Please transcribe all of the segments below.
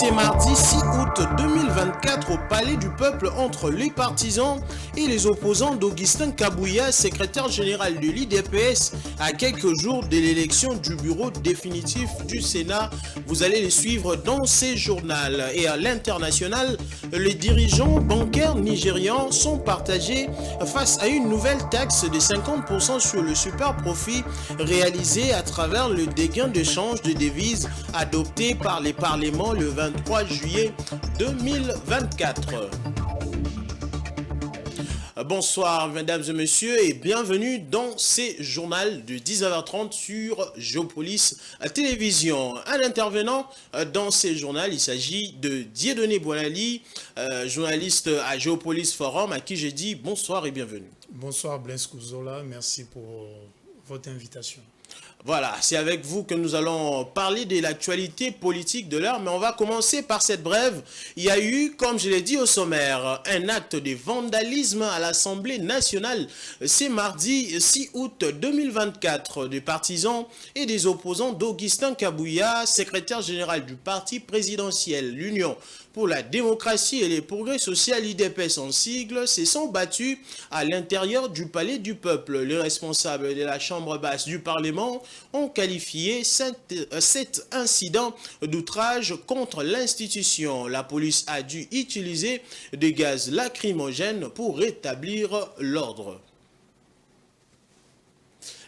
C'est mardi 6 août 2024 au Palais du Peuple entre les partisans et les opposants d'Augustin Kabouya, secrétaire général de l'IDPS, à quelques jours de l'élection du bureau définitif du Sénat. Vous allez les suivre dans ces journaux. Et à l'international, les dirigeants bancaires nigérians sont partagés face à une nouvelle taxe de 50% sur le super profit réalisé à travers le dégain de change de devises adopté par les parlements le 23 juillet 2024. Bonsoir mesdames et messieurs et bienvenue dans ces journaux de 19h30 sur Géopolis Télévision. Un intervenant dans ces journaux, il s'agit de Dieudonné Boinali, journaliste à Géopolis Forum, à qui j'ai dit bonsoir et bienvenue. Bonsoir Blaise Kouzola, merci pour votre invitation. Voilà, c'est avec vous que nous allons parler de l'actualité politique de l'heure, mais on va commencer par cette brève. Il y a eu, comme je l'ai dit au sommaire, un acte de vandalisme à l'Assemblée nationale. C'est mardi 6 août 2024. Des partisans et des opposants d'Augustin Kabouya, secrétaire général du parti présidentiel, l'Union pour la démocratie et les progrès sociaux, l'IDPS en sigle, se sont battus à l'intérieur du Palais du Peuple. Les responsables de la Chambre basse du Parlement ont qualifié cet incident d'outrage contre l'institution. La police a dû utiliser des gaz lacrymogènes pour rétablir l'ordre.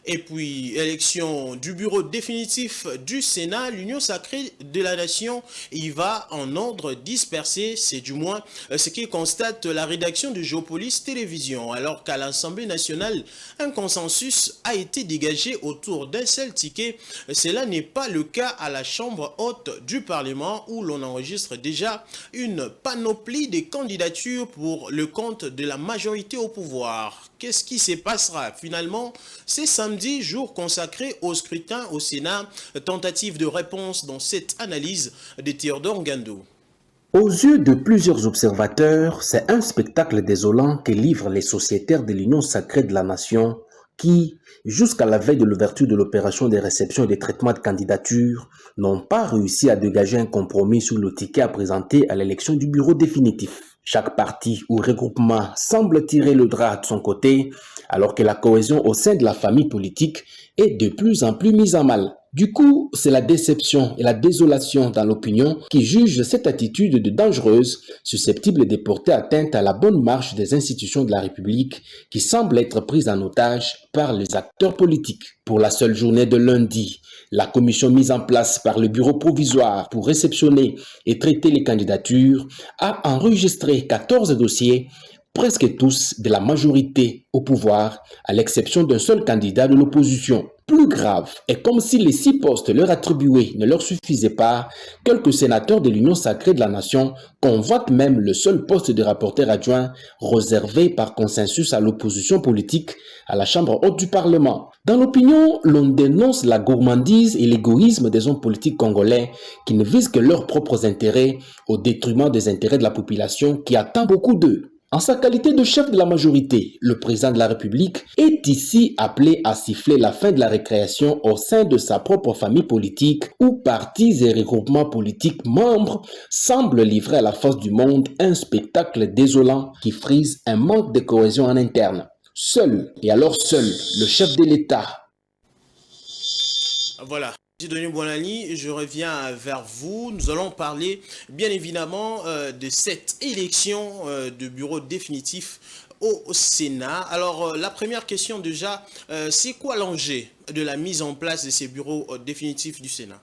Et puis, élection du bureau définitif du Sénat, l'Union sacrée de la nation y va en ordre dispersé. C'est du moins ce qui constate la rédaction de Géopolis Télévision. Alors qu'à l'Assemblée nationale, un consensus a été dégagé autour d'un seul ticket. Cela n'est pas le cas à la Chambre haute du Parlement où l'on enregistre déjà une panoplie de candidatures pour le compte de la majorité au pouvoir. Qu'est-ce qui se passera finalement? C'est samedi, jour consacré au scrutin au Sénat. Tentative de réponse dans cette analyse de Théodore Ngando. Aux yeux de plusieurs observateurs, c'est un spectacle désolant que livrent les sociétaires de l'Union sacrée de la nation qui, jusqu'à la veille de l'ouverture de l'opération de réception et de traitement de candidature, n'ont pas réussi à dégager un compromis sur le ticket à présenter à l'élection du bureau définitif. Chaque parti ou regroupement semble tirer le drap de son côté, alors que la cohésion au sein de la famille politique est de plus en plus mise à mal. Du coup, c'est la déception et la désolation dans l'opinion qui jugent cette attitude de dangereuse, susceptible de porter atteinte à la bonne marche des institutions de la République qui semble être prise en otage par les acteurs politiques. Pour la seule journée de lundi, la commission mise en place par le bureau provisoire pour réceptionner et traiter les candidatures a enregistré 14 dossiers, presque tous de la majorité au pouvoir, à l'exception d'un seul candidat de l'opposition. Plus grave est comme si les 6 postes leur attribués ne leur suffisaient pas, quelques sénateurs de l'Union sacrée de la nation convoitent même le seul poste de rapporteur adjoint réservé par consensus à l'opposition politique à la Chambre haute du Parlement. Dans l'opinion, l'on dénonce la gourmandise et l'égoïsme des hommes politiques congolais qui ne visent que leurs propres intérêts au détriment des intérêts de la population qui attend beaucoup d'eux. En sa qualité de chef de la majorité, le président de la République est ici appelé à siffler la fin de la récréation au sein de sa propre famille politique où partis et regroupements politiques membres semblent livrer à la face du monde un spectacle désolant qui frise un manque de cohésion en interne. Seul, et alors seul, le chef de l'État. Voilà. Dieudonné Boinali, je reviens vers vous. Nous allons parler bien évidemment de cette élection de bureau définitif au Sénat. Alors la première question déjà, c'est quoi l'enjeu de la mise en place de ces bureaux définitifs du Sénat?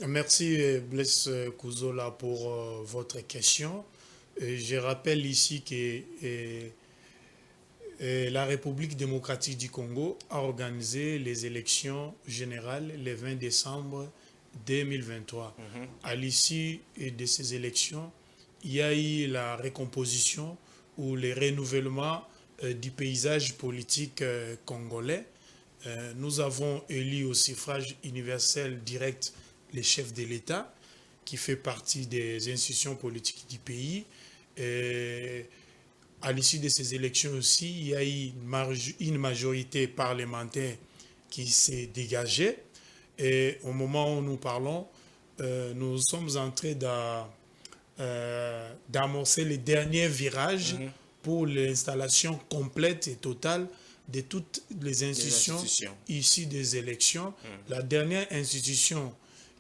Merci Blaise Kouzola pour votre question. Je rappelle ici que la République démocratique du Congo a organisé les élections générales le 20 décembre 2023. À l'issue de ces élections, il y a eu la recomposition ou le renouvellement du paysage politique congolais. Nous avons élu au suffrage universel direct les chefs de l'État, qui fait partie des institutions politiques du pays. À l'issue de ces élections aussi, il y a eu une majorité parlementaire qui s'est dégagée. Et au moment où nous parlons, nous sommes en train d'amorcer les derniers virages pour l'installation complète et totale de toutes les institutions issues des élections. La dernière institution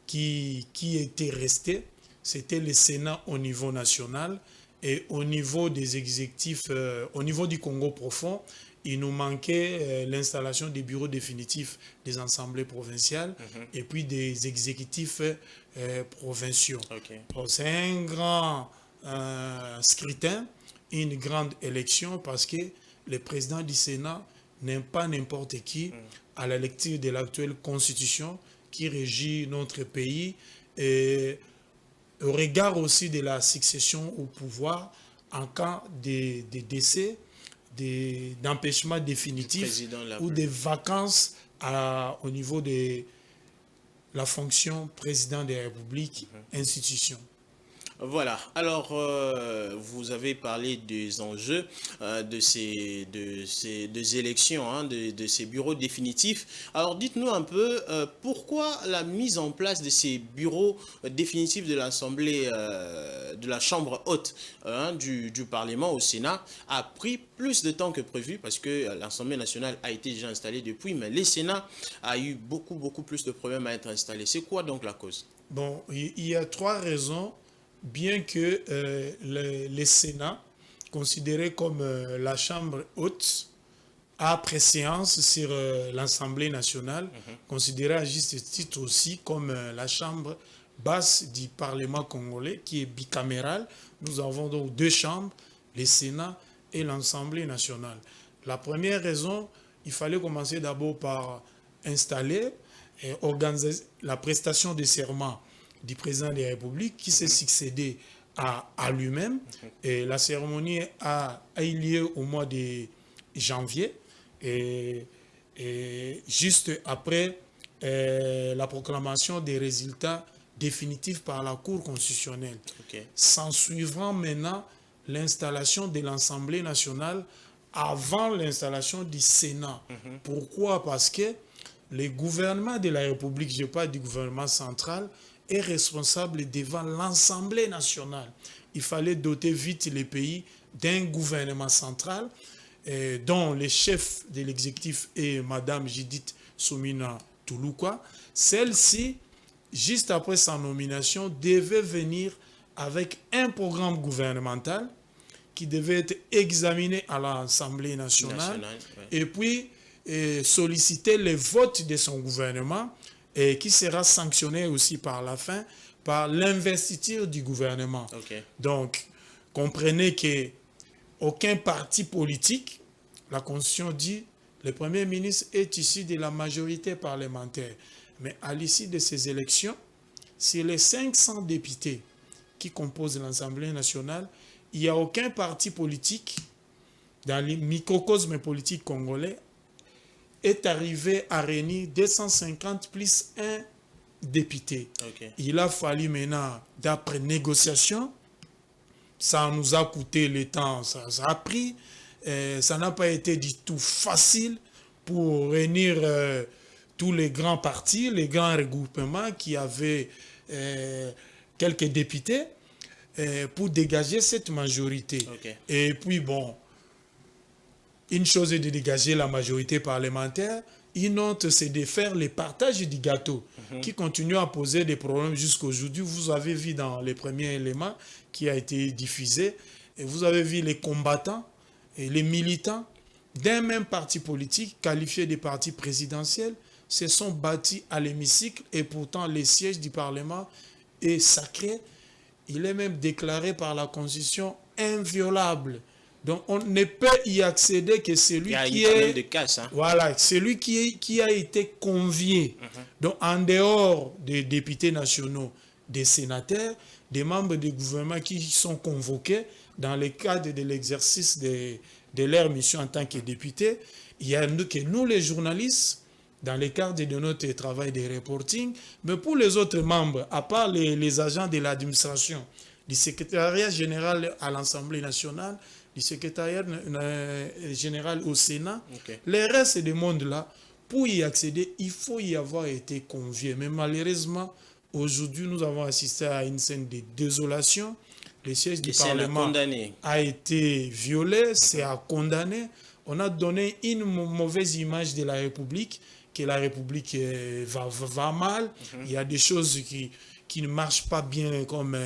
qui était restée, c'était le Sénat au niveau national, et au niveau des exécutifs, au niveau du Congo profond, il nous manquait l'installation des bureaux définitifs des assemblées provinciales et puis des exécutifs provinciaux. C'est un grand scrutin, une grande élection, parce que le président du Sénat n'est pas n'importe qui à la lecture de l'actuelle constitution qui régit notre pays, et au regard aussi de la succession au pouvoir en cas de décès, d'empêchement définitif ou de vacances au niveau de la fonction président de la République, institution. Voilà, alors vous avez parlé des enjeux de ces élections, hein, de ces bureaux définitifs. Alors dites-nous un peu pourquoi la mise en place de ces bureaux définitifs de l'Assemblée, de la Chambre haute du Parlement au Sénat a pris plus de temps que prévu, parce que l'Assemblée nationale a été déjà installée depuis, mais le Sénat a eu beaucoup plus de problèmes à être installé. C'est quoi donc la cause? Bon, il y a trois raisons. Bien que le Sénat, considéré comme la Chambre haute, a préséance sur l'Assemblée nationale, considéré à juste titre aussi comme la Chambre basse du Parlement congolais, qui est bicamérale. Nous avons donc deux chambres, le Sénat et l'Assemblée nationale. La première raison, il fallait commencer d'abord par installer et organiser la prestation de serment du président de la République, qui s'est succédé à lui-même. Et la cérémonie a eu lieu au mois de janvier, et juste après la proclamation des résultats définitifs par la Cour constitutionnelle. S'en suivra maintenant l'installation de l'Assemblée nationale avant l'installation du Sénat. Pourquoi? Parce que le gouvernement de la République, je parle du gouvernement central, est responsable devant l'Assemblée nationale. Il fallait doter vite les pays d'un gouvernement central dont le chef de l'exécutif est Madame Judith Soumina Touloukwa. Celle-ci, juste après sa nomination, devait venir avec un programme gouvernemental qui devait être examiné à l'Assemblée nationale, et puis solliciter le vote de son gouvernement, et qui sera sanctionné aussi par la fin par l'investiture du gouvernement. Donc, comprenez qu'aucun parti politique, la Constitution dit, le Premier ministre est issu de la majorité parlementaire. Mais à l'issue de ces élections, sur les 500 députés qui composent l'Assemblée nationale, il n'y a aucun parti politique dans les microcosmes politiques congolais est arrivé à réunir 250 plus un député. Il a fallu maintenant, d'après négociation, ça nous a coûté le temps, ça a pris, ça n'a pas été du tout facile pour réunir tous les grands partis, les grands regroupements qui avaient quelques députés pour dégager cette majorité. Et puis bon, une chose est de dégager la majorité parlementaire, une autre c'est de faire le partage du gâteau qui continue à poser des problèmes jusqu'à aujourd'hui. Vous avez vu dans les premiers éléments qui a été diffusé, et vous avez vu les combattants et les militants d'un même parti politique qualifié de parti présidentiel se sont bâtis à l'hémicycle, et pourtant le siège du Parlement est sacré. Il est même déclaré par la Constitution inviolable. Donc, on ne peut y accéder que celui qui est... Voilà, celui qui a été convié. Donc, en dehors des députés nationaux, des sénateurs, des membres du gouvernement qui sont convoqués dans le cadre de l'exercice de leur mission en tant que députés, il y a que nous, les journalistes, dans le cadre de notre travail de reporting, mais pour les autres membres, à part les agents de l'administration, du secrétariat général à l'Assemblée nationale, du secrétariat général au Sénat, les restes du monde là, pour y accéder, il faut y avoir été convié. Mais malheureusement, Aujourd'hui, nous avons assisté à une scène de désolation. Le siège du Et c'est Parlement condamné. a été violé, c'est à condamner. On a donné une mauvaise image de la République, que la République va mal. Il y a des choses qui ne marchent pas bien comme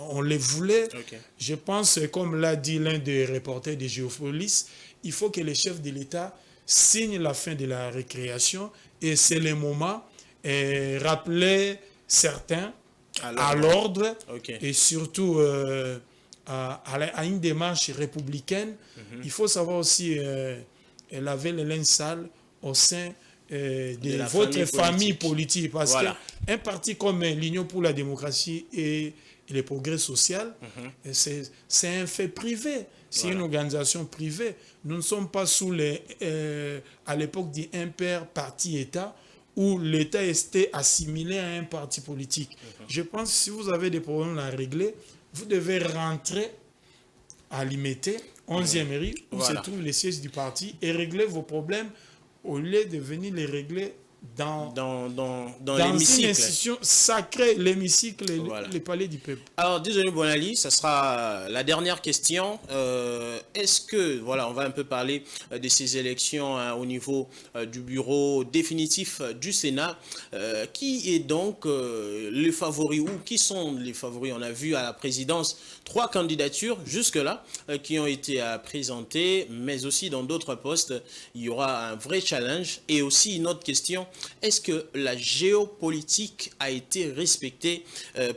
on les voulait. Ok. Je pense, comme l'a dit l'un des reporters de Géopolis, il faut que les chefs de l'État signent la fin de la récréation et c'est le moment rappeler certains à l'ordre Ok. et surtout à une démarche républicaine. Il faut savoir aussi laver les linge sales au sein de votre famille politique. Parce Voilà. qu'un parti comme l'Union pour la démocratie et le progrès social, c'est un fait privé. C'est une organisation privée. Nous ne sommes pas sous à l'époque du impair parti-État où l'État était assimilé à un parti politique. Je pense que si vous avez des problèmes à régler, vous devez rentrer à l'Imité, 11e rue, où se trouve les sièges du parti, et régler vos problèmes au lieu de venir les régler dans une institution sacrée, l'hémicycle, le palais du peuple. Alors, désolé Bonali, ça sera la dernière question. Est-ce que, voilà, on va un peu parler de ces élections au niveau du bureau définitif du Sénat. Qui est donc le favori ou qui sont les favoris? On a vu à la présidence 3 candidatures jusque-là qui ont été présentées, mais aussi dans d'autres postes, il y aura un vrai challenge. Et aussi une autre question, est-ce que la géopolitique a été respectée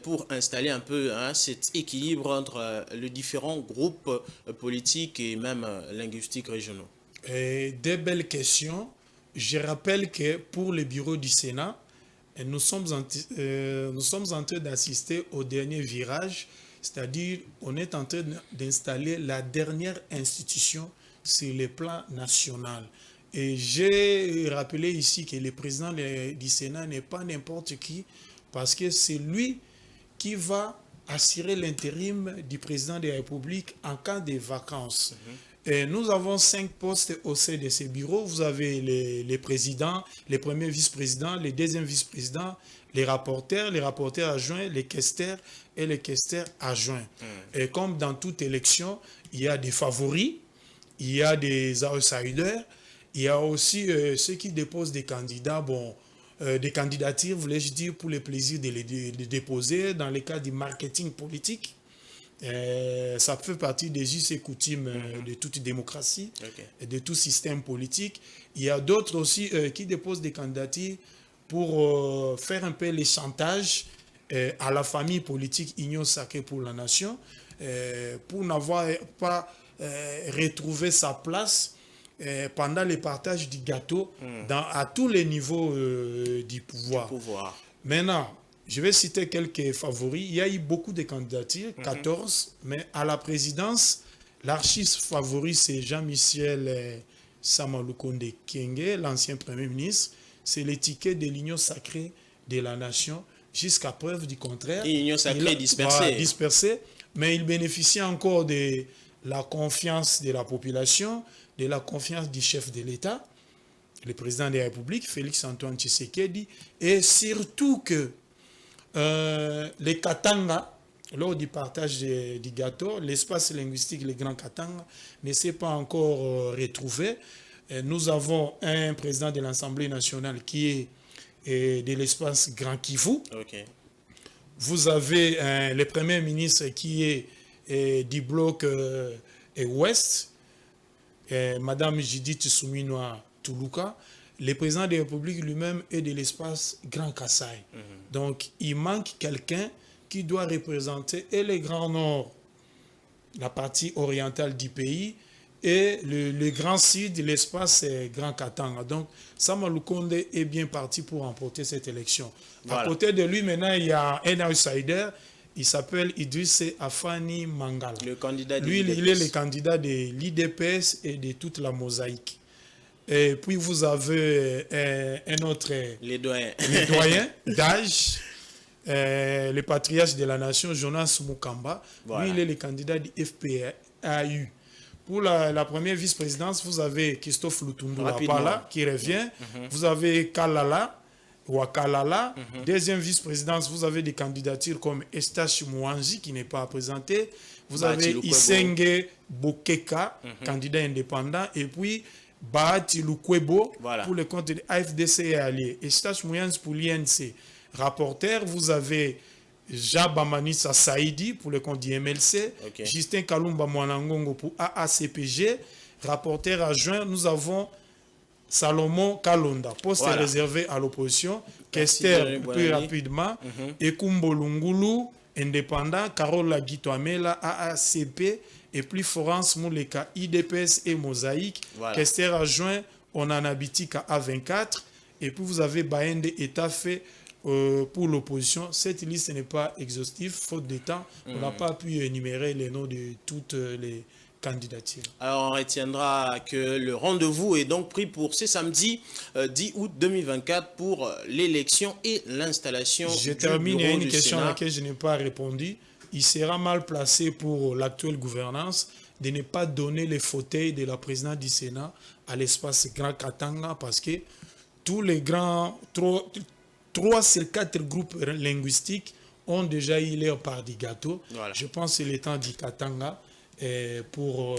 pour installer un peu cet équilibre entre les différents groupes politiques et même linguistiques régionaux? Des belles questions. Je rappelle que pour le bureau du Sénat, nous sommes en train d'assister au dernier virage, c'est-à-dire on est en train d'installer la dernière institution sur le plan national. Et j'ai rappelé ici que le président du Sénat n'est pas n'importe qui, parce que c'est lui qui va assurer l'intérim du président de la République en cas de vacances. Et nous avons 5 postes au sein de ces bureaux. Vous avez les présidents, les premiers vice-présidents, les deuxièmes vice-présidents, les rapporteurs adjoints, les questeurs et les questeurs adjoints. Et comme dans toute élection, il y a des favoris, il y a des outsiders, il y a aussi ceux qui déposent des candidats, des candidatures, voulais-je dire, pour le plaisir de les déposer dans le cas du marketing politique. Ça fait partie des us et coutumes de toute démocratie et de tout système politique. Il y a d'autres aussi qui déposent des candidatures pour faire un peu les chantages à la famille politique Union Sacrée pour la Nation, pour n'avoir pas retrouvé sa place pendant le partage du gâteau à tous les niveaux du pouvoir. Maintenant, je vais citer quelques favoris. Il y a eu beaucoup de candidatures, 14, mais à la présidence, l'archiste favori, c'est Jean-Michel Samalukonde Kyenge, l'ancien Premier ministre. C'est l'étiquette de l'Union sacrée de la Nation, jusqu'à preuve du contraire. L'Union sacrée dispersée. Mais il bénéficie encore de la confiance de la population, de la confiance du chef de l'État, le président de la République, Félix-Antoine Tshisekedi, et surtout que les Katanga, lors du partage du gâteau, l'espace linguistique, le Grand Katanga, ne s'est pas encore retrouvé. Nous avons un président de l'Assemblée nationale qui est de l'espace Grand Kivu. Vous avez le Premier ministre qui est du bloc ouest, Madame Judith Suminwa Tuluka. Le président de la République lui-même est de l'espace Grand Kasaï. Donc, il manque quelqu'un qui doit représenter et le Grand Nord, la partie orientale du pays, et le Grand Sud, l'espace Grand Katanga. Donc, Samalukonde est bien parti pour remporter cette élection. À côté de lui, maintenant, il y a un outsider. Il s'appelle Idriss Afani Mangala. Le candidat lui, il est le candidat de l'IDPS et de toute la mosaïque. Et puis vous avez un autre, les doyens d'âge, le patriarche de la nation, Jonas Mukamba. Lui, il est le candidat du FPAU. Pour la première vice-présidence, vous avez Christophe Lutundu Apala qui revient. Vous avez Kalala, Wakalala. Deuxième vice-présidence, vous avez des candidatures comme Estache Mouanji qui n'est pas présenté. Vous avez Isenge Bokeka, candidat indépendant. Et puis Bahati Lukwebo pour le compte de AFDC et alliés. Estache Mouanji pour l'INC. Rapporteur, vous avez Jaba Manissa Saïdi pour le compte du MLC. Justin Kalumba Mwanangongo pour AACPG. Rapporteur adjoint, nous avons Salomon Kalonda, poste réservé à l'opposition. Kester, plus rapidement. Ekumbo Lungulu, indépendant. Carola Guitoamela, AACP. Et puis Florence Mouleka, IDPS et Mosaïque. Kester adjoint, on en habite à A24. Et puis vous avez Baende Etafé pour l'opposition. Cette liste n'est pas exhaustive, faute de temps. On n'a pas pu énumérer les noms de toutes les candidatures. Alors on retiendra que le rendez-vous est donc pris pour ce samedi 10 août 2024 pour l'élection et l'installation du bureau du Sénat. Je termine, il y a une question à laquelle je n'ai pas répondu. Il sera mal placé pour l'actuelle gouvernance de ne pas donner les fauteuils de la présidente du Sénat à l'espace Grand Katanga parce que tous les grands, 3 sur 4 groupes linguistiques ont déjà eu leur part du gâteau. Je pense que c'est le temps du Katanga pour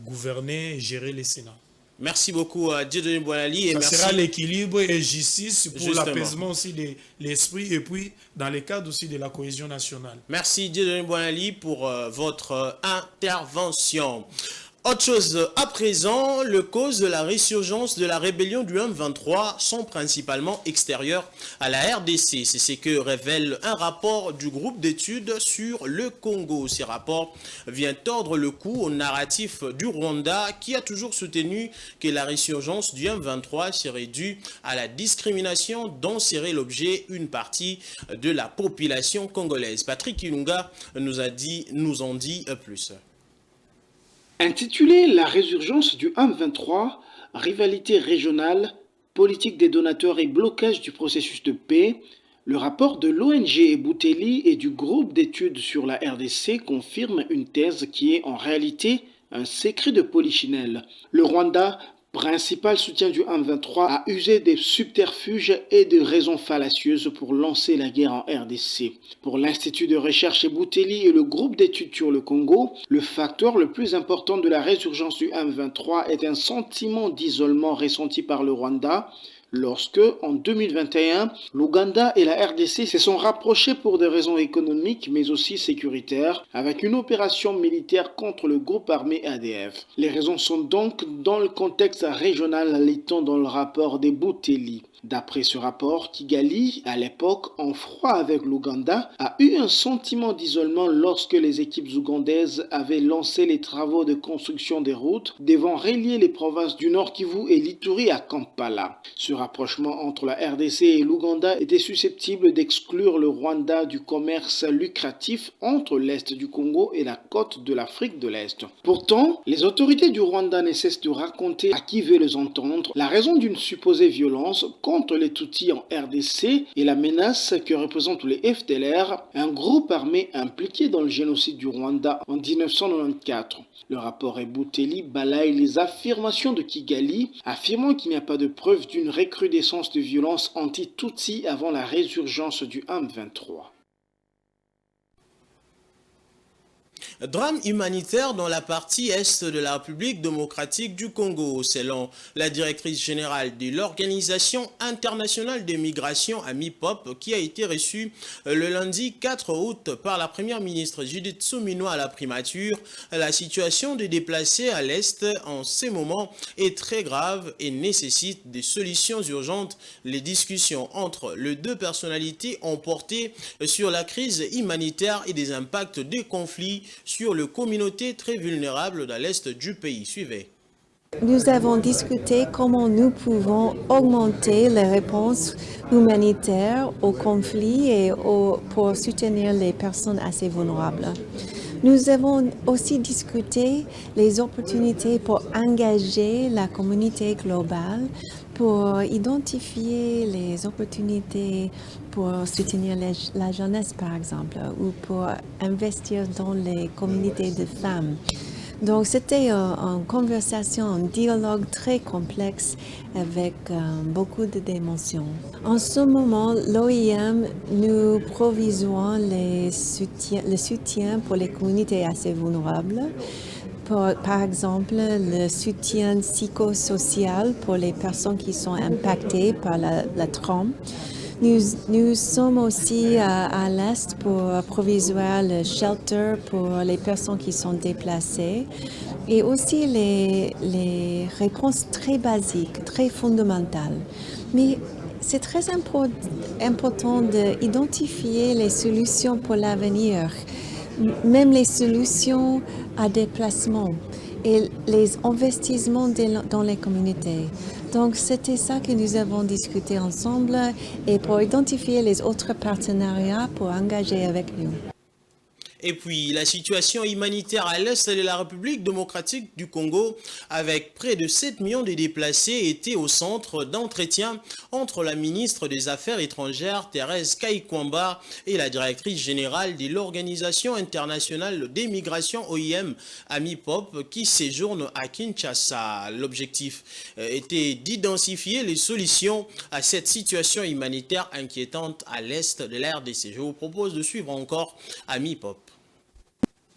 gouverner et gérer le Sénat. Merci beaucoup à Dieudonné Boilali. Ça sera l'équilibre et justice pour l'apaisement aussi de l'esprit et puis dans le cadre aussi de la cohésion nationale. Merci Dieudonné Boilali pour votre intervention. Autre chose, à présent, les causes de la résurgence de la rébellion du M23 sont principalement extérieures à la RDC. C'est ce que révèle un rapport du groupe d'études sur le Congo. Ce rapport vient tordre le cou au narratif du Rwanda qui a toujours soutenu que la résurgence du M23 serait due à la discrimination dont serait l'objet une partie de la population congolaise. Patrick Ilunga nous en dit plus. Intitulé « La résurgence du M23, rivalité régionale, politique des donateurs et blocage du processus de paix », le rapport de l'ONG Bouteli et du groupe d'études sur la RDC confirme une thèse qui est en réalité un secret de polichinelle. Le Rwanda, principal soutien du M23, a usé des subterfuges et de raisons fallacieuses pour lancer la guerre en RDC. Pour l'Institut de recherche Bouteli et le groupe d'études sur le Congo, le facteur le plus important de la résurgence du M23 est un sentiment d'isolement ressenti par le Rwanda, lorsque, en 2021, l'Ouganda et la RDC se sont rapprochés pour des raisons économiques mais aussi sécuritaires, avec une opération militaire contre le groupe armé ADF. Les raisons sont donc dans le contexte régional, lit-on dans le rapport des Bouteli. D'après ce rapport, Kigali, à l'époque en froid avec l'Ouganda, a eu un sentiment d'isolement lorsque les équipes ougandaises avaient lancé les travaux de construction des routes devant relier les provinces du Nord Kivu et l'Ituri à Kampala. Ce rapprochement entre la RDC et l'Ouganda était susceptible d'exclure le Rwanda du commerce lucratif entre l'Est du Congo et la côte de l'Afrique de l'Est. Pourtant, les autorités du Rwanda ne cessent de raconter à qui veut les entendre la raison d'une supposée violence contre les Tutsis en RDC et la menace que représentent les FDLR, un groupe armé impliqué dans le génocide du Rwanda en 1994. Le rapport Bouteli balaye les affirmations de Kigali, affirmant qu'il n'y a pas de preuve d'une recrudescence de violence anti-Tutsi avant la résurgence du M23. Drame humanitaire dans la partie est de la République démocratique du Congo, selon la directrice générale de l'Organisation internationale des migrations à MIPOP, qui a été reçue le lundi 4 août par la première ministre Judith Suminwa à la primature. La situation des déplacés à l'est en ces moments est très grave et nécessite des solutions urgentes. Les discussions entre les deux personnalités ont porté sur la crise humanitaire et des impacts des conflits sur les communautés très vulnérables dans l'est du pays. Suivez. Nous avons discuté comment nous pouvons augmenter les réponses humanitaires aux conflits et pour soutenir les personnes assez vulnérables. Nous avons aussi discuté les opportunités pour engager la communauté globale, pour identifier les opportunités pour soutenir la jeunesse, par exemple, ou pour investir dans les communautés de femmes. Donc c'était une conversation, un dialogue très complexe avec beaucoup de dimensions. En ce moment, l'OIM nous provisoire le soutien pour les communautés assez vulnérables. Par exemple, le soutien psychosocial pour les personnes qui sont impactées par la trauma. Nous sommes aussi à l'Est pour provisoire le shelter pour les personnes qui sont déplacées et aussi les réponses très basiques, très fondamentales. Mais c'est très important d'identifier les solutions pour l'avenir, même les solutions à déplacement et les investissements dans les communautés. Donc c'était ça que nous avons discuté ensemble et pour identifier les autres partenariats pour engager avec nous. Et puis, la situation humanitaire à l'est de la République démocratique du Congo, avec près de 7 millions de déplacés, était au centre d'entretien entre la ministre des Affaires étrangères, Thérèse Kaikwamba, et la directrice générale de l'Organisation internationale des migrations OIM, Amy Pope, qui séjourne à Kinshasa. L'objectif était d'identifier les solutions à cette situation humanitaire inquiétante à l'est de la RDC. Je vous propose de suivre encore Amy Pope.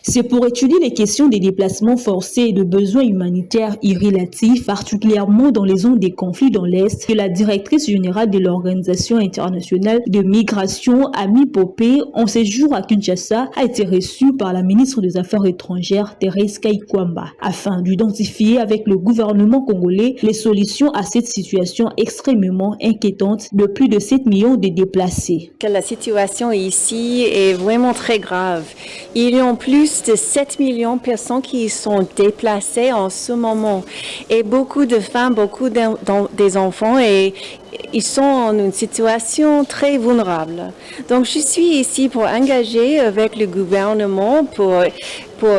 C'est pour étudier les questions des déplacements forcés et de besoins humanitaires irrélatifs, particulièrement dans les zones des conflits dans l'Est, que la directrice générale de l'Organisation internationale de migration, Amy Pope, en séjour à Kinshasa, a été reçue par la ministre des Affaires étrangères, Thérèse Kaikwamba, afin d'identifier avec le gouvernement congolais les solutions à cette situation extrêmement inquiétante de plus de 7 millions de déplacés. La situation ici est vraiment très grave. Il y a en plus de 7 millions de personnes qui sont déplacées en ce moment. Et beaucoup de femmes, beaucoup des enfants, et ils sont en une situation très vulnérable. Donc je suis ici pour engager avec le gouvernement pour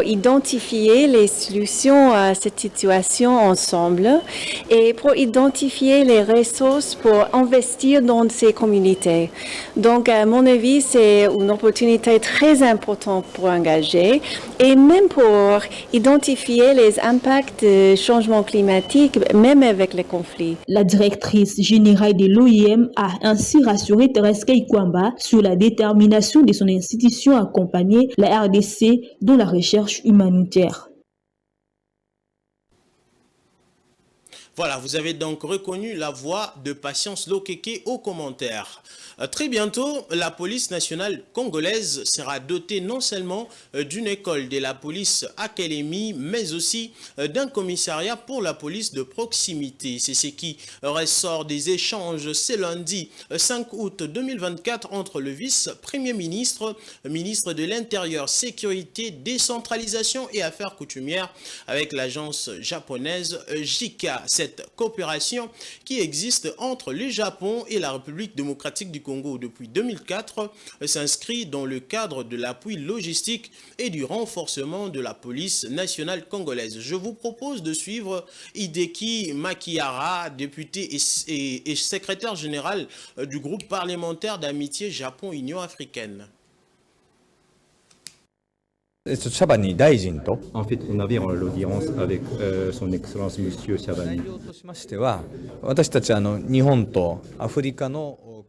identifier les solutions à cette situation ensemble et pour identifier les ressources pour investir dans ces communautés. Donc, à mon avis, c'est une opportunité très importante pour engager et même pour identifier les impacts du changement climatique, même avec les conflits. La directrice générale de l'OIM a ainsi rassuré Thérèse Kaikwamba sur la détermination de son institution à accompagner la RDC dans la recherche humanitaire. Voilà, vous avez donc reconnu la voix de Patience Lokeke aux commentaires. Très bientôt, la police nationale congolaise sera dotée non seulement d'une école de la police académie, mais aussi d'un commissariat pour la police de proximité. C'est ce qui ressort des échanges ce lundi 5 août 2024 entre le vice-premier ministre, ministre de l'Intérieur, Sécurité, Décentralisation et Affaires coutumières avec l'agence japonaise JICA. Cette coopération qui existe entre le Japon et la République démocratique du Congo depuis 2004 s'inscrit dans le cadre de l'appui logistique et du renforcement de la police nationale congolaise. Je vous propose de suivre Hideki Makihara, député et secrétaire général du groupe parlementaire d'amitié Japon-Union africaine. En fait, on avait l'audience avec son Excellence Monsieur Chabani.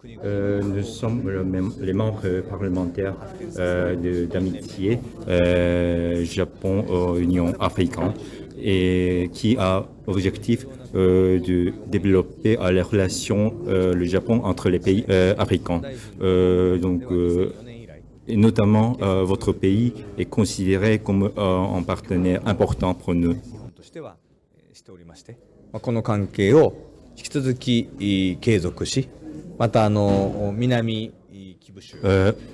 Nous sommes les membres parlementaires d'amitié Japon-Union africaine et qui a objectif de développer les relations le Japon entre les pays africains. Et notamment, votre pays est considéré comme un partenaire important pour nous.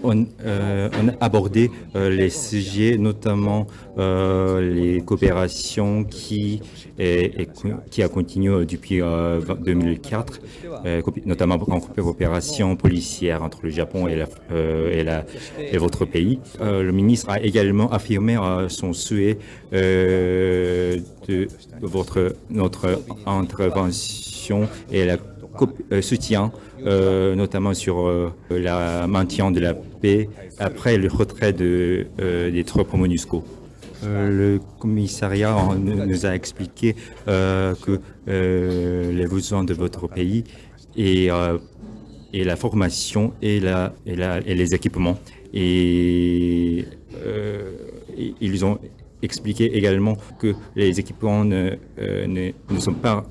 On a abordé les sujets, notamment les coopérations qui a continué depuis 2004, notamment en coopération policière entre le Japon et votre pays. Le ministre a également affirmé son souhait de notre intervention et la soutien, notamment sur le maintien de la paix après le retrait des troupes MONUSCO. Le commissariat nous a expliqué que les besoins de votre pays et la formation et les équipements. Et ils ont expliqué également que les équipements ne sont pas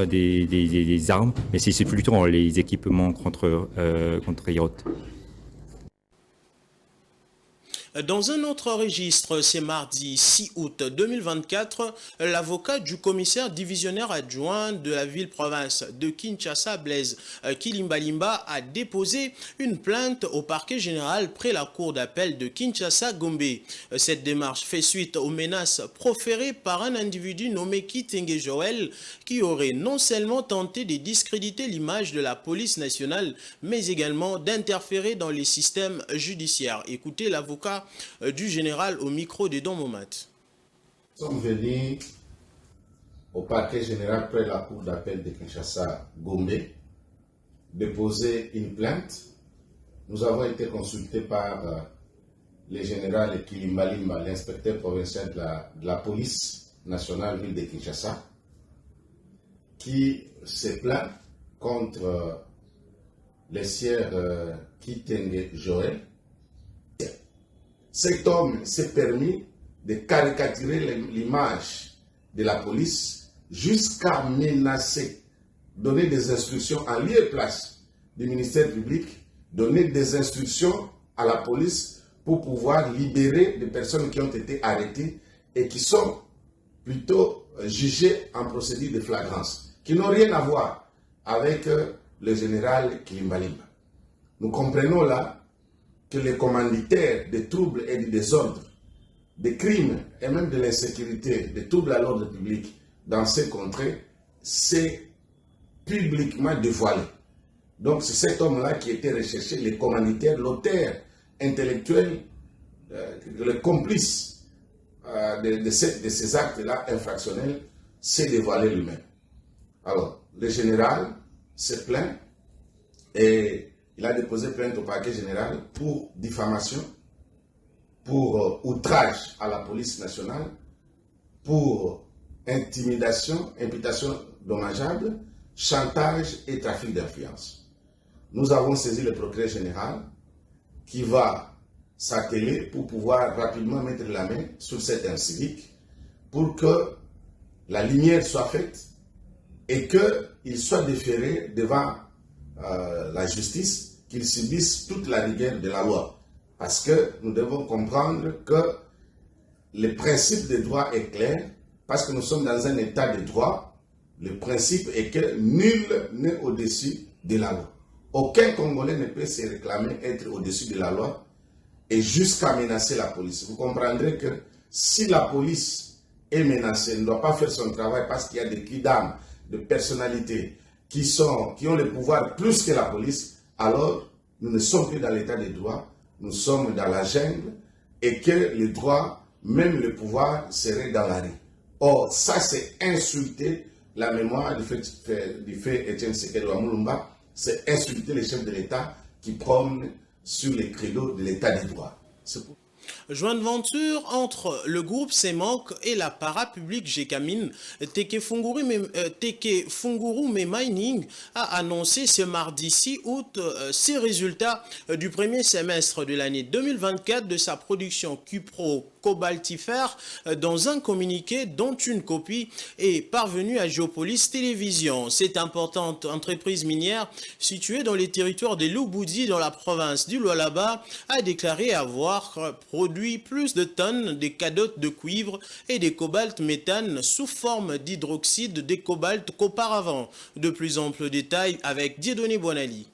des armes, mais c'est plutôt les équipements contre yacht. Dans un autre registre, c'est mardi 6 août 2024, l'avocat du commissaire divisionnaire adjoint de la ville-province de Kinshasa, Blaise Kilimbalimba, a déposé une plainte au parquet général près la cour d'appel de Kinshasa-Gombe. Cette démarche fait suite aux menaces proférées par un individu nommé Kitenge Joël, qui aurait non seulement tenté de discréditer l'image de la police nationale, mais également d'interférer dans les systèmes judiciaires. Écoutez l'avocat du général au micro de Don Momat. Nous sommes venus au parquet général près de la cour d'appel de Kinshasa-Gombe déposer une plainte. Nous avons été consultés par le général Kilimbalimba, l'inspecteur provincial de la police nationale ville de Kinshasa, qui se plaint contre le sieur Kitenge Joël. Cet homme s'est permis de caricaturer l'image de la police jusqu'à menacer, donner des instructions en lieu et place du ministère public, donner des instructions à la police pour pouvoir libérer des personnes qui ont été arrêtées et qui sont plutôt jugées en procédure de flagrance, qui n'ont rien à voir avec le général Kilimbalimba. Nous comprenons là que les commanditaires des troubles et du désordre, des crimes et même de l'insécurité, des troubles à l'ordre public dans ces contrées, c'est publiquement dévoilé. Donc c'est cet homme-là qui était recherché, les commanditaires, l'auteur intellectuel, le complice de ces actes-là infractionnels, s'est dévoilé lui-même. Alors, le général se plaint et il a déposé plainte au parquet général pour diffamation, pour outrage à la police nationale, pour intimidation, imputation dommageable, chantage et trafic d'influence. Nous avons saisi le procureur général qui va s'atteler pour pouvoir rapidement mettre la main sur cet incivique pour que la lumière soit faite et qu'il soit déféré devant la justice, qu'il subisse toute la rigueur de la loi. Parce que nous devons comprendre que le principe de droit est clair, parce que nous sommes dans un état de droit. Le principe est que nul n'est au-dessus de la loi. Aucun Congolais ne peut se réclamer être au-dessus de la loi et jusqu'à menacer la police. Vous comprendrez que si la police est menacée, elle ne doit pas faire son travail parce qu'il y a des kidams, de personnalités qui ont le pouvoir plus que la police, alors nous ne sommes plus dans l'état de droit, nous sommes dans la jungle et que le droit, même le pouvoir, serait dans la rue. Or, ça c'est insulter la mémoire du fait Étienne Tshisekedi Mulumba, c'est insulter les chefs de l'État qui prônent sur les credos de l'état de droit. Joint venture entre le groupe CEMOC et la parapublique GECAMIN, Teke Funguru Mining a annoncé ce mardi 6 août ses résultats du premier semestre de l'année 2024 de sa production cupro-cobaltifère dans un communiqué dont une copie est parvenue à Géopolis Télévision. Cette importante entreprise minière située dans les territoires de Lubudi dans la province du Lualaba a déclaré avoir produit plus de tonnes de cadottes de cuivre et de cobalt méthane sous forme d'hydroxyde de cobalt qu'auparavant. De plus amples détails avec Dieudonné Bonali.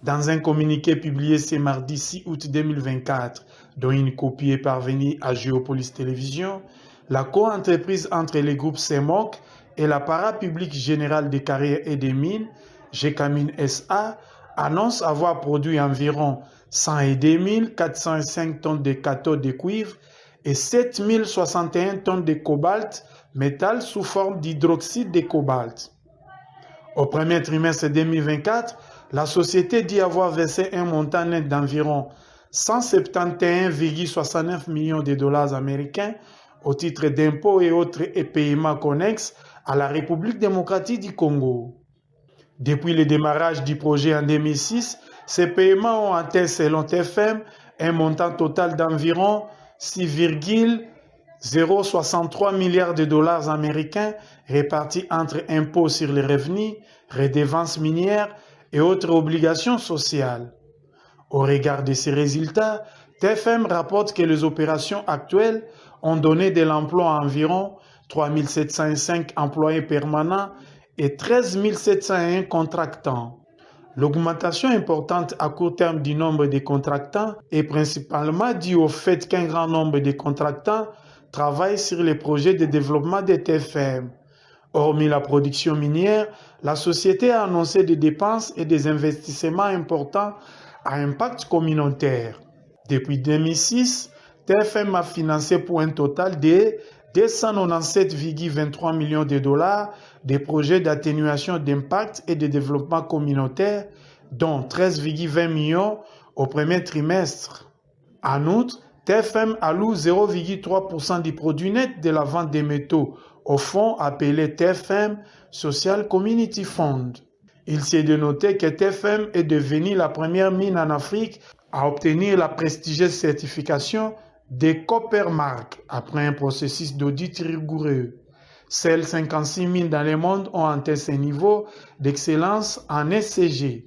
Dans un communiqué publié ce mardi 6 août 2024, dont une copie est parvenue à Géopolis Télévision, la co-entreprise entre les groupes CEMOC et la parapublique générale des carrières et des mines, GECAMIN SA, annonce avoir produit environ 102 405 tonnes de cathodes de cuivre et 7 061 tonnes de cobalt, métal sous forme d'hydroxyde de cobalt. Au premier trimestre 2024, la société dit avoir versé un montant net d'environ 171,69 millions de dollars américains au titre d'impôts et autres paiements connexes à la République démocratique du Congo. Depuis le démarrage du projet en 2006, ces paiements ont atteint, selon TFM, un montant total d'environ 6,063 milliards de dollars américains répartis entre impôts sur les revenus, redevances minières et autres obligations sociales. Au regard de ces résultats, TFM rapporte que les opérations actuelles ont donné de l'emploi à environ 3 705 employés permanents et 13 701 contractants. L'augmentation importante à court terme du nombre de contractants est principalement due au fait qu'un grand nombre de contractants travaillent sur les projets de développement de TFM. Hormis la production minière, la société a annoncé des dépenses et des investissements importants à impact communautaire. Depuis 2006, TFM a financé pour un total de 297,23 millions de dollars des projets d'atténuation d'impact et de développement communautaire, dont 13,20 millions au premier trimestre. En outre, TFM alloue 0,3% du produit net de la vente des métaux au fonds appelé TFM Social Community Fund. Il s'est de noter que TFM est devenue la première mine en Afrique à obtenir la prestigieuse certification des Coppermark après un processus d'audit rigoureux. Seules 56 mines dans le monde ont atteint ce niveau d'excellence en ESG.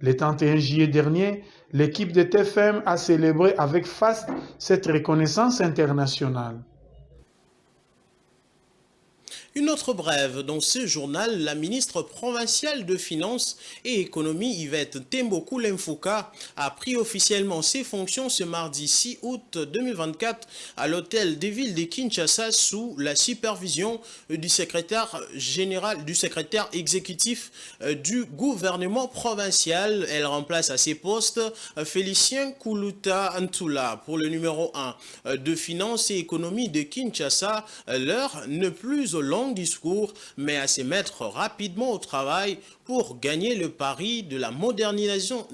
Le 31 juillet dernier, l'équipe de TFM a célébré avec faste cette reconnaissance internationale. Une autre brève dans ce journal, la ministre provinciale de Finances et Économie Yvette Temboku Lemfouka a pris officiellement ses fonctions ce mardi 6 août 2024 à l'hôtel des villes de Kinshasa sous la supervision du secrétaire exécutif du gouvernement provincial. Elle remplace à ses postes Félicien Koulouta Ntula pour le numéro 1 de Finances et Économie de Kinshasa. L'heure ne plus au long discours, mais à se mettre rapidement au travail pour gagner le pari de la modernisation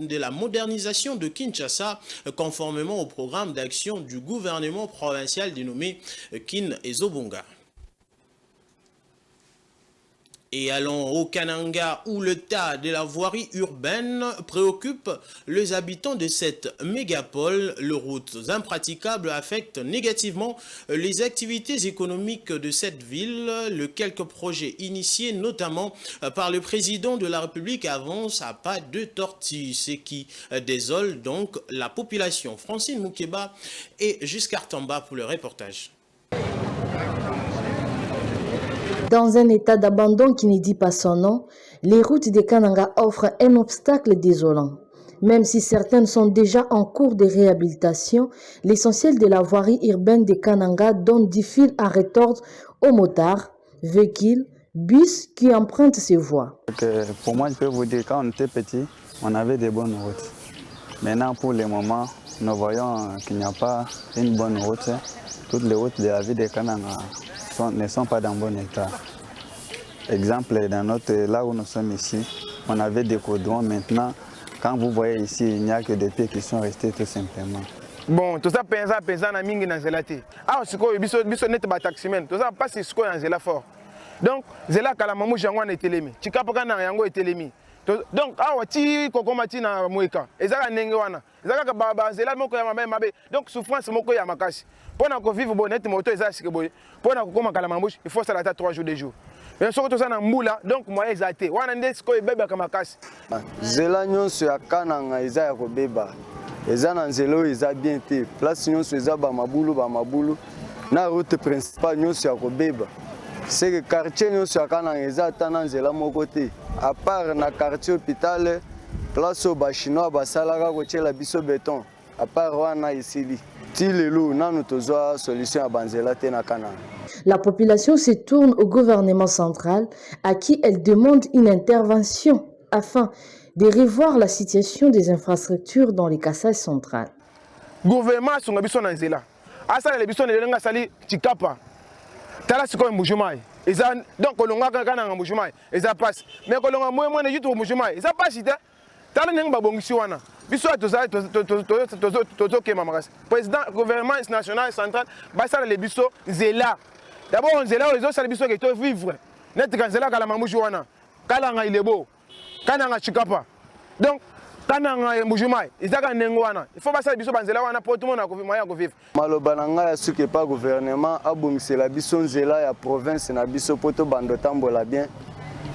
de Kinshasa, conformément au programme d'action du gouvernement provincial dénommé Kin Ezobonga. Et allons au Kananga où le tas de la voirie urbaine préoccupe les habitants de cette mégapole. Les routes impraticables affectent négativement les activités économiques de cette ville. Les quelques projets initiés notamment par le président de la République avancent à pas de tortue, ce qui désole donc la population. Francine Moukeba et Giscard Tamba pour le reportage. Dans un état d'abandon qui ne dit pas son nom, les routes de Kananga offrent un obstacle désolant. Même si certaines sont déjà en cours de réhabilitation, l'essentiel de la voirie urbaine de Kananga donne du fil à retordre aux motards, véhicules, bus qui empruntent ces voies. Pour moi, je peux vous dire, quand on était petit, on avait des bonnes routes. Maintenant, pour le moment, nous voyons qu'il n'y a pas une bonne route. Toutes les routes de la ville de Kananga ne sont pas dans bon état. Exemple, là où nous sommes ici, on avait des goudrons. Maintenant, quand vous voyez ici, il n'y a que des pieds qui sont restés tout simplement. Bon, tout ça, pesant na mingi na zelati. Ah, c'est quoi, biso net ba taximen. Tout ça passe c'est quoi dans zela fort. Donc, zela kala mamu jango na telemi. Chikapaka na yango telemi. Donc, awa ti kokomati na mweka. Ezaka nenge wana. Ezaka ba zela moko ya mabe. Donc, souffrance moko ya makasi. Pour nous vivre bonnet, moto est boy. Pour nous comment calamambouche, il faut ça la 3 jours de jour. Mais surtout tout ça na mbula, donc moi exaté. Wana ndes ko beba kama kasi. Zela nyonso ya Kananga eza ya kobeba. Eza na nzelo eza bien te. Place nyonso eza ba mabulu. Na route principale nyonso ya kobeba. C'est que quartier nyonso ya Kananga eza tana nzela moko te. À part na quartier hôpital, place au ba chinois ba salaka ko tiela biso béton. À part wana isili. La population se tourne au gouvernement central à qui elle demande une intervention afin de revoir la situation des infrastructures dans les Kasaï centrales. Gouvernement son biso na nzela. Asa le biso ne nga sali tikapa. Tala siko mbujumai. Eza donc kolonga kaka na mbujumai. Eza passe. Mais kolonga moi ne jitu mbujumai. Eza passe ite. Tala nenga babongisi wana. biso tozokema makasi président gouvernement national central basala le biso nzela d'abord nzela oyo ezosala biso ke tovivre neti ka nzela kala mamushi wana kalanga ilebo kananga chikapa donc kananga mujumai ezaka nengo wana il faut basala biso banzela wana po tout le monde moyen ko vivre maloba na ngai asuki pa gouvernement abongisela biso nzela ya province na biso po to bando tambola bien.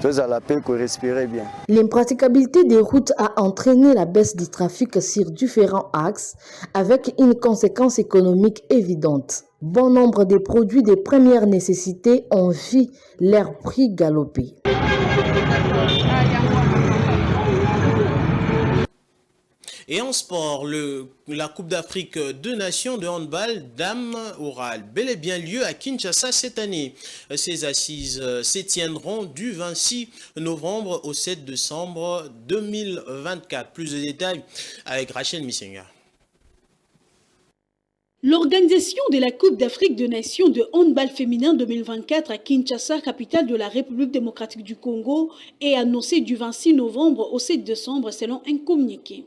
Bien. L'impraticabilité des routes a entraîné la baisse du trafic sur différents axes avec une conséquence économique évidente. Bon nombre de produits de première nécessité ont vu leur prix galoper. Et en sport, la Coupe d'Afrique de Nations de handball dames aura bel et bien lieu à Kinshasa cette année. Ces assises se tiendront du 26 novembre au 7 décembre 2024. Plus de détails avec Rachel Missenga. L'organisation de la Coupe d'Afrique de Nations de handball féminin 2024 à Kinshasa, capitale de la République démocratique du Congo, est annoncée du 26 novembre au 7 décembre selon un communiqué.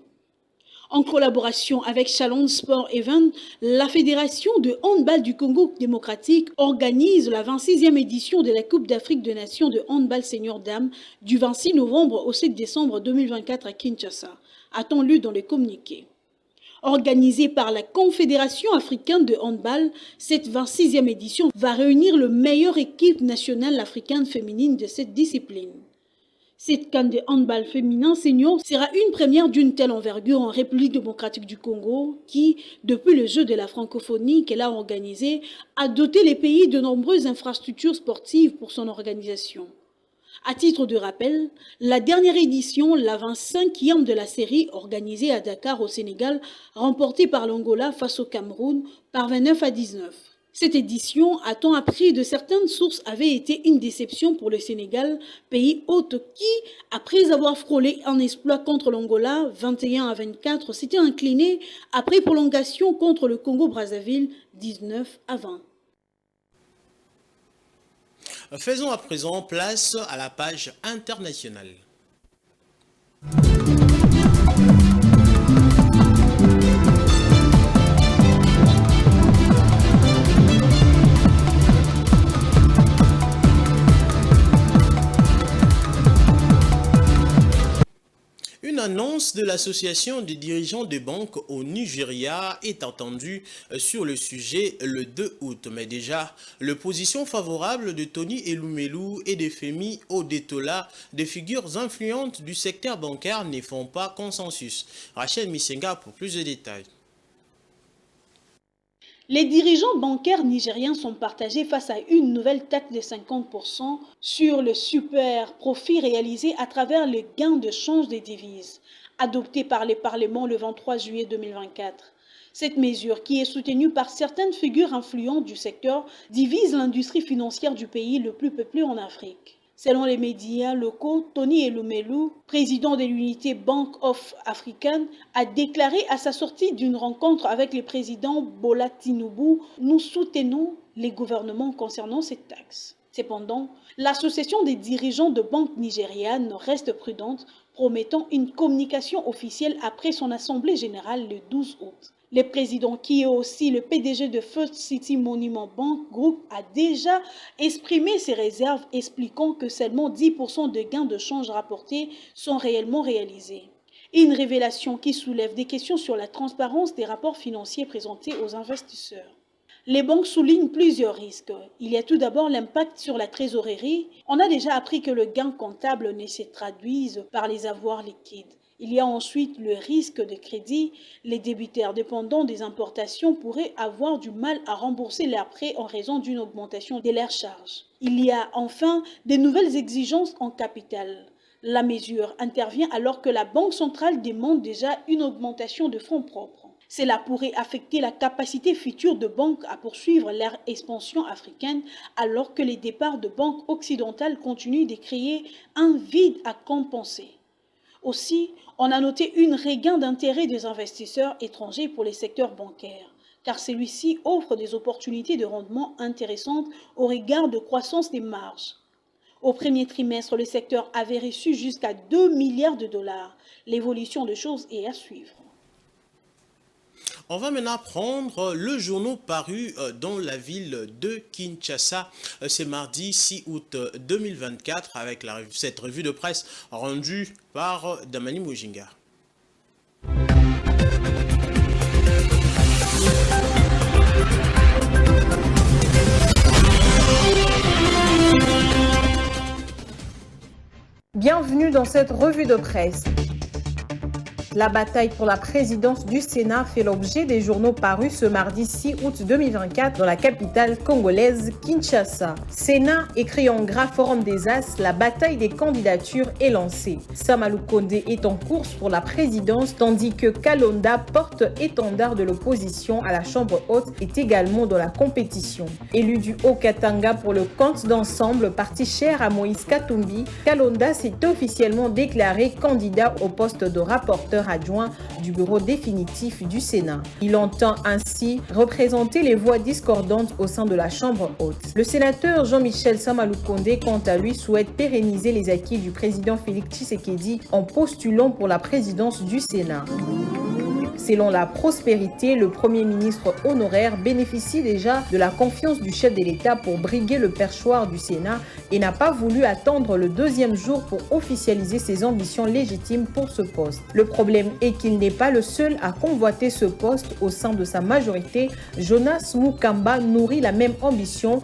En collaboration avec Challenge Sport Event, la Fédération de handball du Congo démocratique organise la 26e édition de la Coupe d'Afrique de Nations de handball senior dames du 26 novembre au 7 décembre 2024 à Kinshasa, a-t-on lu dans le communiqué. Organisée par la Confédération africaine de handball, cette 26e édition va réunir le meilleure équipe nationale africaine féminine de cette discipline. Cette CAN de handball féminin senior sera une première d'une telle envergure en République démocratique du Congo qui, depuis le jeu de la francophonie qu'elle a organisé, a doté les pays de nombreuses infrastructures sportives pour son organisation. À titre de rappel, la dernière édition, la 25e de la série organisée à Dakar au Sénégal, remportée par l'Angola face au Cameroun par 29 à 19. Cette édition, a-t-on appris de certaines sources, avait été une déception pour le Sénégal, pays hôte qui, après avoir frôlé un exploit contre l'Angola, 21 à 24, s'était incliné après prolongation contre le Congo-Brazzaville, 19 à 20. Faisons à présent place à la page internationale. Une annonce de l'association des dirigeants de banques au Nigeria est attendue sur le sujet le 2 août. Mais déjà, l'opposition favorable de Tony Elumelu et de Femi Odetola, des figures influentes du secteur bancaire, ne font pas consensus. Rachel Missenga pour plus de détails. Les dirigeants bancaires nigériens sont partagés face à une nouvelle taxe de 50% sur le super profit réalisé à travers les gains de change des devises, adoptée par le Parlement le 23 juillet 2024. Cette mesure, qui est soutenue par certaines figures influentes du secteur, divise l'industrie financière du pays le plus peuplé en Afrique. Selon les médias locaux, Tony Elumelu, président de l'unité Bank of African, a déclaré à sa sortie d'une rencontre avec le président Bola Tinubu « Nous soutenons les gouvernements concernant cette taxe ». Cependant, l'association des dirigeants de banques nigérianes reste prudente, promettant une communication officielle après son assemblée générale le 12 août. Le président, qui est aussi le PDG de First City Monument Bank Group, a déjà exprimé ses réserves, expliquant que seulement 10% de gains de change rapportés sont réellement réalisés. Une révélation qui soulève des questions sur la transparence des rapports financiers présentés aux investisseurs. Les banques soulignent plusieurs risques. Il y a tout d'abord l'impact sur la trésorerie. On a déjà appris que le gain comptable ne se traduise par les avoirs liquides. Il y a ensuite le risque de crédit. Les débiteurs dépendants des importations pourraient avoir du mal à rembourser leurs prêts en raison d'une augmentation de leurs charges. Il y a enfin des nouvelles exigences en capital. La mesure intervient alors que la Banque centrale demande déjà une augmentation de fonds propres. Cela pourrait affecter la capacité future de banques à poursuivre leur expansion africaine alors que les départs de banques occidentales continuent de créer un vide à compenser. Aussi, on a noté une regain d'intérêt des investisseurs étrangers pour les secteurs bancaires, car celui-ci offre des opportunités de rendement intéressantes au regard de croissance des marges. Au premier trimestre, le secteur avait reçu jusqu'à 2 milliards de dollars. L'évolution de choses est à suivre. On va maintenant prendre le journal paru dans la ville de Kinshasa. C'est mardi 6 août 2024 avec cette revue de presse rendue par Damani Mujinga. Bienvenue dans cette revue de presse. La bataille pour la présidence du Sénat fait l'objet des journaux parus ce mardi 6 août 2024 dans la capitale congolaise Kinshasa. Sénat écrit en gras Forum des As, la bataille des candidatures est lancée. Samalou Kondé est en course pour la présidence tandis que Kalonda, porte-étendard de l'opposition à la Chambre haute, est également dans la compétition. Élu du Haut-Katanga pour le compte d'ensemble, parti cher à Moïse Katumbi, Kalonda s'est officiellement déclaré candidat au poste de rapporteur adjoint du bureau définitif du Sénat. Il entend ainsi représenter les voix discordantes au sein de la Chambre haute. Le sénateur Jean-Michel Samalou Kondé, quant à lui, souhaite pérenniser les acquis du président Félix Tshisekedi en postulant pour la présidence du Sénat. Selon la Prospérité, le Premier ministre honoraire bénéficie déjà de la confiance du chef de l'État pour briguer le perchoir du Sénat et n'a pas voulu attendre le deuxième jour pour officialiser ses ambitions légitimes pour ce poste. Le problème est qu'il n'est pas le seul à convoiter ce poste au sein de sa majorité. Jonas Mukamba nourrit la même ambition.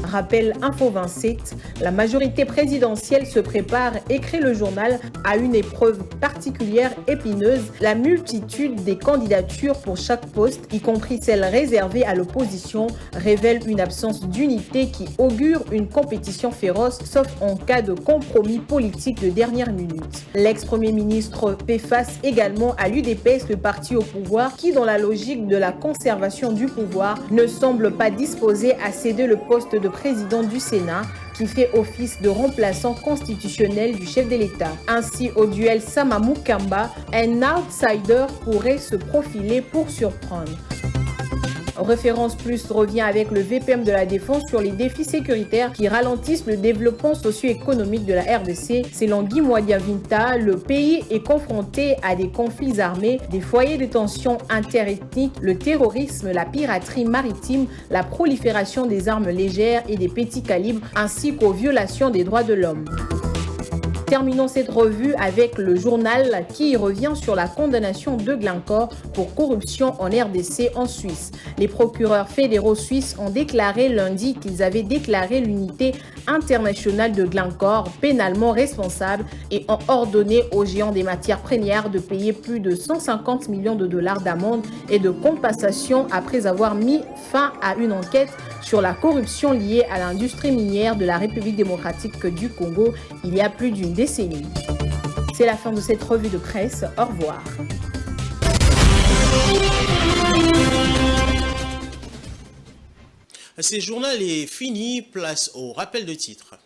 Rappelle Info 27, la majorité présidentielle se prépare, écrit le journal, à une épreuve particulière épineuse, la multitude des candidatures pour chaque poste, y compris celles réservées à l'opposition, révèle une absence d'unité qui augure une compétition féroce, sauf en cas de compromis politique de dernière minute. L'ex-premier ministre fait face également à l'UDPS, le parti au pouvoir, qui, dans la logique de la conservation du pouvoir, ne semble pas disposé à céder le poste de président du Sénat, qui fait office de remplaçant constitutionnel du chef de l'État. Ainsi, au duel Sama Mukamba, un outsider pourrait se profiler pour surprendre. Référence Plus revient avec le VPM de la Défense sur les défis sécuritaires qui ralentissent le développement socio-économique de la RDC. Selon Guy Mwadiavinta, le pays est confronté à des conflits armés, des foyers de tension interethniques, le terrorisme, la piraterie maritime, la prolifération des armes légères et des petits calibres, ainsi qu'aux violations des droits de l'homme. Terminons cette revue avec le journal qui revient sur la condamnation de Glencore pour corruption en RDC en Suisse. Les procureurs fédéraux suisses ont déclaré lundi qu'ils avaient déclaré l'unité internationale de Glencore pénalement responsable et ont ordonné aux géants des matières premières de payer plus de 150 millions de dollars d'amende et de compensation après avoir mis fin à une enquête sur la corruption liée à l'industrie minière de la République démocratique du Congo il y a plus d'une décennie. C'est la fin de cette revue de presse. Au revoir. Ce journal est fini, place au rappel de titres.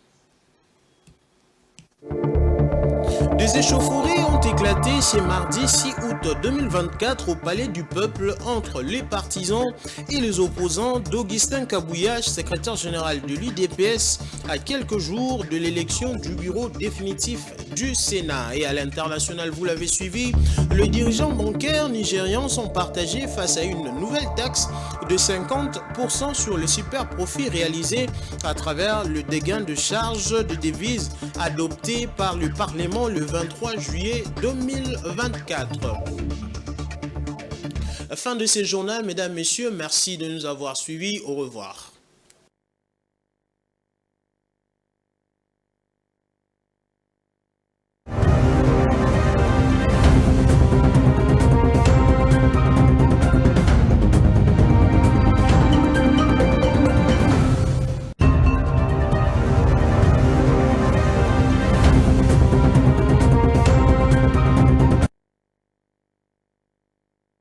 Des échauffourées ont éclaté ce mardi 6 août 2024 au Palais du Peuple entre les partisans et les opposants d'Augustin Kabouyache, secrétaire général de l'UDPS, à quelques jours de l'élection du bureau définitif du Sénat. Et à l'international, vous l'avez suivi, les dirigeants bancaires nigérians sont partagés face à une nouvelle taxe de 50% sur les super profits réalisés à travers le dégain de charges de devises adopté par le Parlement le 23 juillet 2024. Fin de ce journal, mesdames, messieurs, merci de nous avoir suivis. Au revoir.